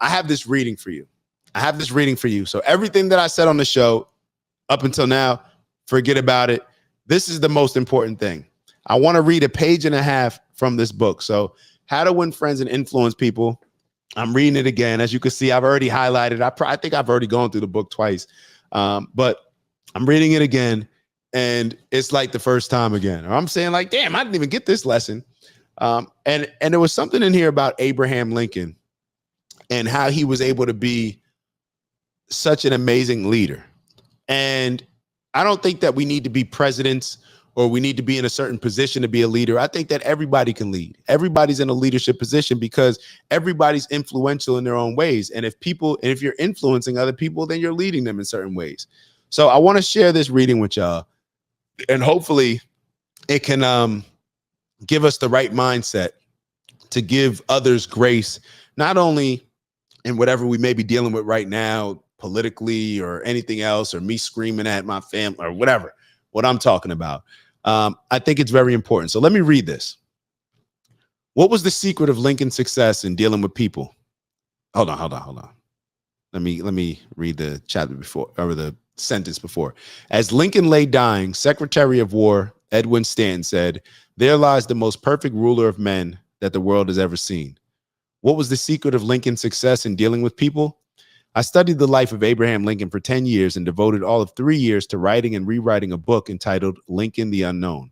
I have this reading for you. So everything that I said on the show up until now, forget about it. This is the most important thing. I want to read a page and a half from this book. So How to Win Friends and Influence People. I'm reading it again. As you can see, I've already highlighted. I think I've already gone through the book twice, but I'm reading it again, and it's like the first time again. Or I'm saying like, damn, I didn't even get this lesson. And there was something in here about Abraham Lincoln and how he was able to be such an amazing leader. And I don't think that we need to be presidents or we need to be in a certain position to be a leader. I think that everybody can lead. Everybody's in a leadership position because everybody's influential in their own ways. And if you're influencing other people, then you're leading them in certain ways. So I want to share this reading with y'all, and hopefully it can give us the right mindset to give others grace, not only in whatever we may be dealing with right now, politically or anything else, or me screaming at my family or whatever, what I'm talking about. I think it's very important. So let me read this. What was the secret of Lincoln's success in dealing with people? Hold on. Let me read the chapter before, or the sentence before. As Lincoln lay dying, Secretary of War Edwin Stanton said, "There lies the most perfect ruler of men that the world has ever seen." What was the secret of Lincoln's success in dealing with people? I studied the life of Abraham Lincoln for 10 years and devoted all of 3 years to writing and rewriting a book entitled Lincoln the Unknown.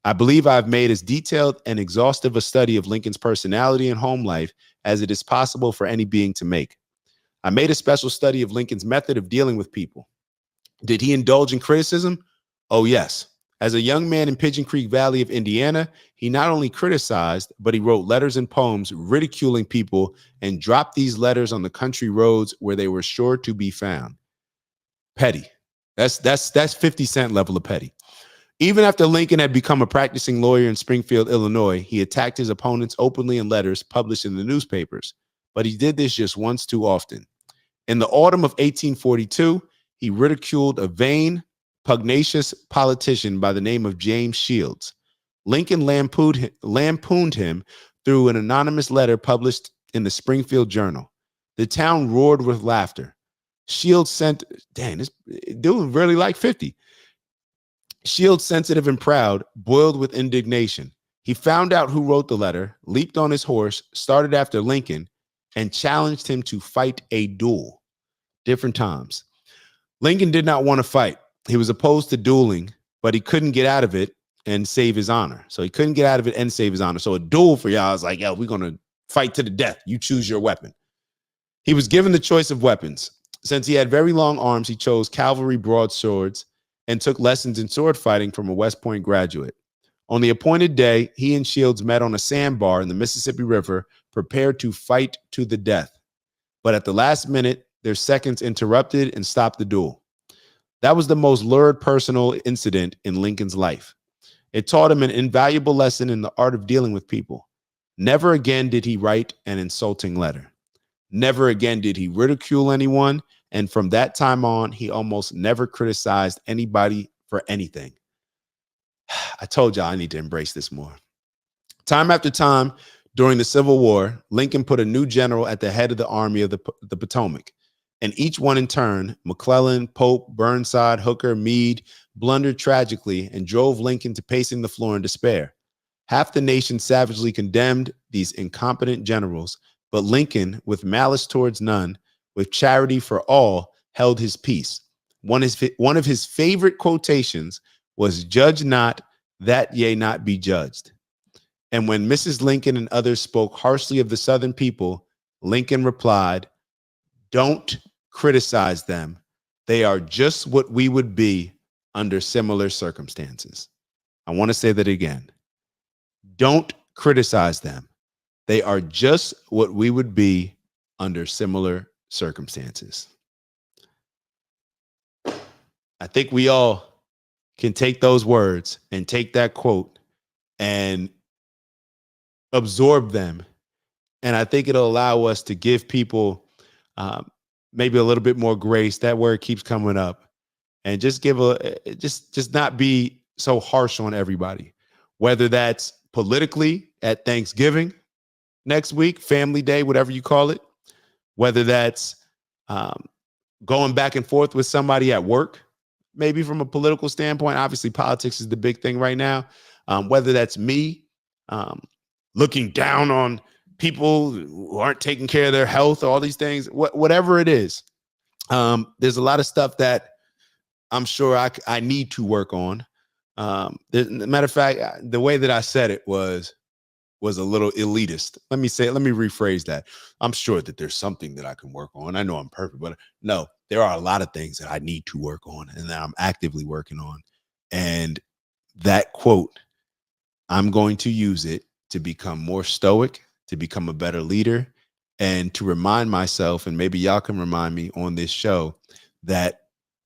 I believe I've made as detailed and exhaustive a study of Lincoln's personality and home life as it is possible for any being to make. I made a special study of Lincoln's method of dealing with people. Did he indulge in criticism? Oh, yes. As a young man in Pigeon Creek Valley of Indiana, he not only criticized, but he wrote letters and poems ridiculing people and dropped these letters on the country roads where they were sure to be found. Petty. That's 50 Cent level of petty. Even after Lincoln had become a practicing lawyer in Springfield, Illinois, he attacked his opponents openly in letters published in the newspapers. But he did this just once too often. In the autumn of 1842, he ridiculed a vain, pugnacious politician by the name of James Shields. Lincoln lampooned him through an anonymous letter published in the Springfield Journal. The town roared with laughter. Shields sent, dang, this dude really like 50. Shields, sensitive and proud, boiled with indignation. He found out who wrote the letter, leaped on his horse, started after Lincoln, and challenged him to fight a duel. Different times. Lincoln did not want to fight. He was opposed to dueling, but he couldn't get out of it and save his honor. So a duel for y'all is like, yo, we're going to fight to the death. You choose your weapon. He was given the choice of weapons. Since he had very long arms, he chose cavalry broadswords and took lessons in sword fighting from a West Point graduate. On the appointed day, he and Shields met on a sandbar in the Mississippi River, prepared to fight to the death. But at the last minute, their seconds interrupted and stopped the duel. That was the most lurid personal incident in Lincoln's life. It taught him an invaluable lesson in the art of dealing with people. Never again did he write an insulting letter. Never again did he ridicule anyone. And from that time on, he almost never criticized anybody for anything. I told y'all I need to embrace this more. Time after time during the Civil War, Lincoln put a new general at the head of the Army of the Potomac. And each one in turn, McClellan, Pope, Burnside, Hooker, Meade, blundered tragically and drove Lincoln to pacing the floor in despair. Half the nation savagely condemned these incompetent generals, but Lincoln, with malice towards none, with charity for all, held his peace. One of his favorite quotations was, "Judge not, that ye not be judged." And when Mrs. Lincoln and others spoke harshly of the Southern people, Lincoln replied, "Don't criticize them. They are just what we would be under similar circumstances." I want to say that again. Don't criticize them. They are just what we would be under similar circumstances. I think we all can take those words and take that quote and absorb them. And I think it'll allow us to give people maybe a little bit more grace. That word keeps coming up, and just just not be so harsh on everybody, whether that's politically at Thanksgiving next week, Family Day, whatever you call it, whether that's um, going back and forth with somebody at work, maybe from a political standpoint. Obviously, politics is the big thing right now. Whether that's me um, looking down on people who aren't taking care of their health, all these things, whatever it is. There's a lot of stuff that I'm sure I need to work on. Matter of fact, the way that I said it was a little elitist. Let me rephrase that. I'm sure that there's something that I can work on. I know I'm perfect, but no, there are a lot of things that I need to work on and that I'm actively working on. And that quote, I'm going to use it to become more stoic, to become a better leader, and to remind myself, and maybe y'all can remind me on this show, that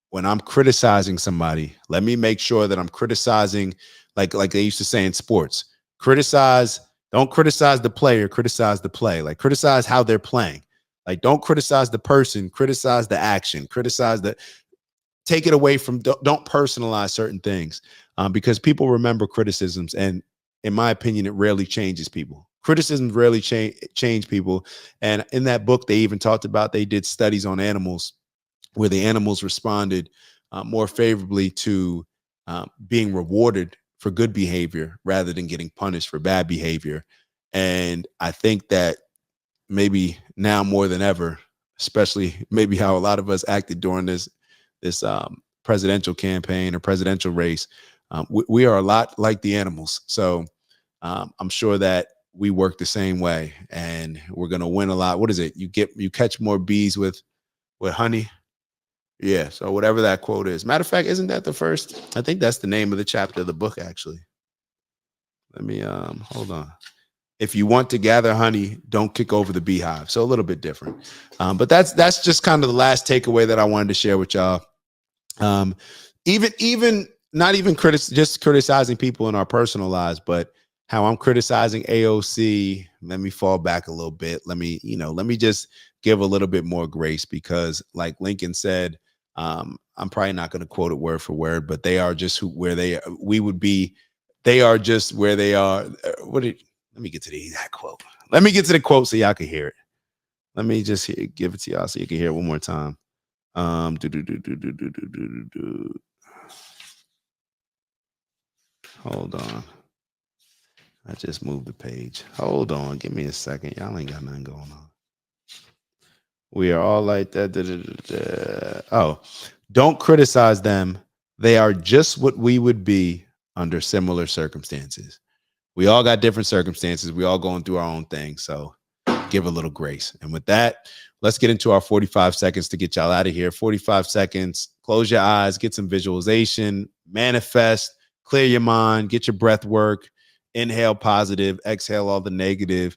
when I'm criticizing somebody, let me make sure that I'm criticizing, like they used to say in sports, don't criticize the player, criticize the play. Like, criticize how they're playing. Like, don't criticize the person, criticize the action, take it away from, don't personalize certain things, because people remember criticisms. And in my opinion, it rarely changes people. Criticisms rarely change people. And in that book, they even talked about, they did studies on animals where the animals responded more favorably to being rewarded for good behavior rather than getting punished for bad behavior. And I think that maybe now more than ever, especially maybe how a lot of us acted during this presidential campaign or presidential race, we are a lot like the animals. So I'm sure that we work the same way, and we're gonna win a lot. What is it? You catch more bees with honey. Yeah. So whatever that quote is. Matter of fact, isn't that the first? I think that's the name of the chapter of the book, actually. Let me hold on. If you want to gather honey, don't kick over the beehive. So a little bit different. But that's just kind of the last takeaway that I wanted to share with y'all. Even not even just criticizing people in our personal lives, but how I'm criticizing AOC. Let me fall back a little bit. Let me just give a little bit more grace, because like Lincoln said, I'm probably not going to quote it word for word, but they are just we would be. They are just where they are. Let me get to that quote. Let me get to the quote so y'all can hear it. Let me just give it to y'all so you can hear it one more time. Hold on. I just moved the page. Hold on. Give me a second. Y'all ain't got nothing going on. We are all like that. Oh, don't criticize them. They are just what we would be under similar circumstances. We all got different circumstances. We all going through our own thing. So give a little grace. And with that, let's get into our 45 seconds to get y'all out of here. 45 seconds. Close your eyes, get some visualization, manifest, clear your mind, get your breath work, inhale positive, exhale all the negative,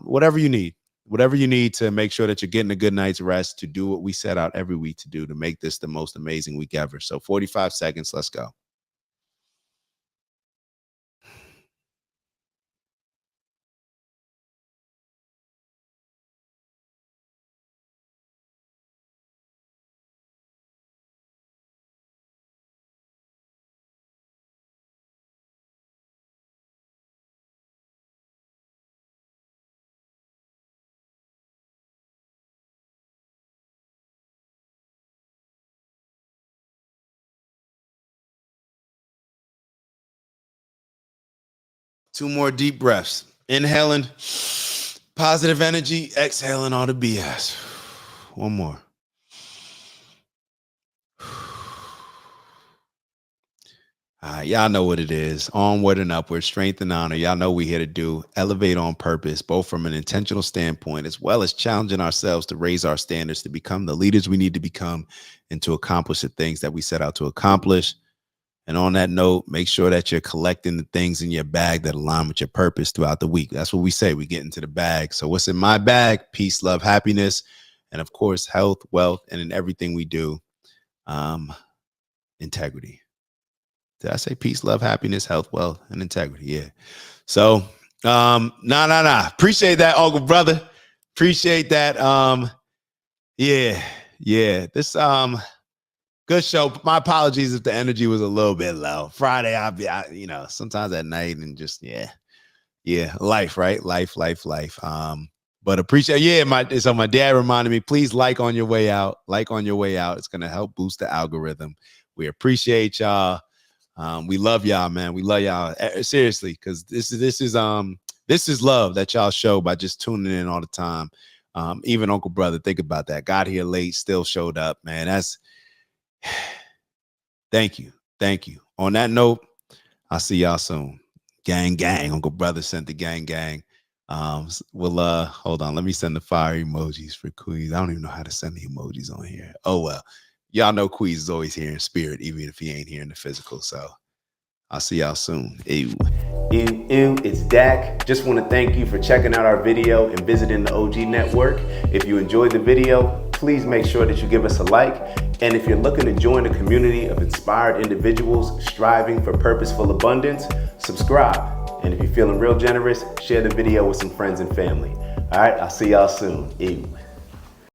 whatever you need to make sure that you're getting a good night's rest, to do what we set out every week to do, to make this the most amazing week ever. So 45 seconds. Let's go. Two more deep breaths. Inhaling positive energy, exhaling all the BS. One more. Y'all know what it is. Onward and upward, strength and honor. Y'all know we here to do elevate on purpose, both from an intentional standpoint as well as challenging ourselves to raise our standards, to become the leaders we need to become, and to accomplish the things that we set out to accomplish. And on that note, make sure that you're collecting the things in your bag that align with your purpose throughout the week. That's what we say. We get into the bag. So what's in my bag? Peace, love, happiness, and of course, health, wealth, and in everything we do, integrity. Did I say peace, love, happiness, health, wealth, and integrity? Yeah. So, appreciate that, Uncle Brother. Appreciate that. Yeah. This good show. My apologies if the energy was a little bit low. Friday, I'll be, sometimes at night and just life, right? Life. But appreciate, yeah, so my dad reminded me, please like on your way out. Like on your way out. It's gonna help boost the algorithm. We appreciate y'all. We love y'all, man. We love y'all. Seriously, because this is love that y'all show by just tuning in all the time. Even Uncle Brother, think about that. Got here late, still showed up, man. That's thank you. Thank you. On that note, I'll see y'all soon. Gang, gang. Uncle Brother sent the gang, gang. We'll hold on. Let me send the fire emojis for Queez. I don't even know how to send the emojis on here. Oh well. Y'all know Queez is always here in spirit, even if he ain't here in the physical. So I'll see y'all soon. Ew. Ew, ew, it's Dak. Just want to thank you for checking out our video and visiting the OG Network. If you enjoyed the video, please make sure that you give us a like. And if you're looking to join a community of inspired individuals striving for purposeful abundance, subscribe. And if you're feeling real generous, share the video with some friends and family. All right, I'll see y'all soon. Ew.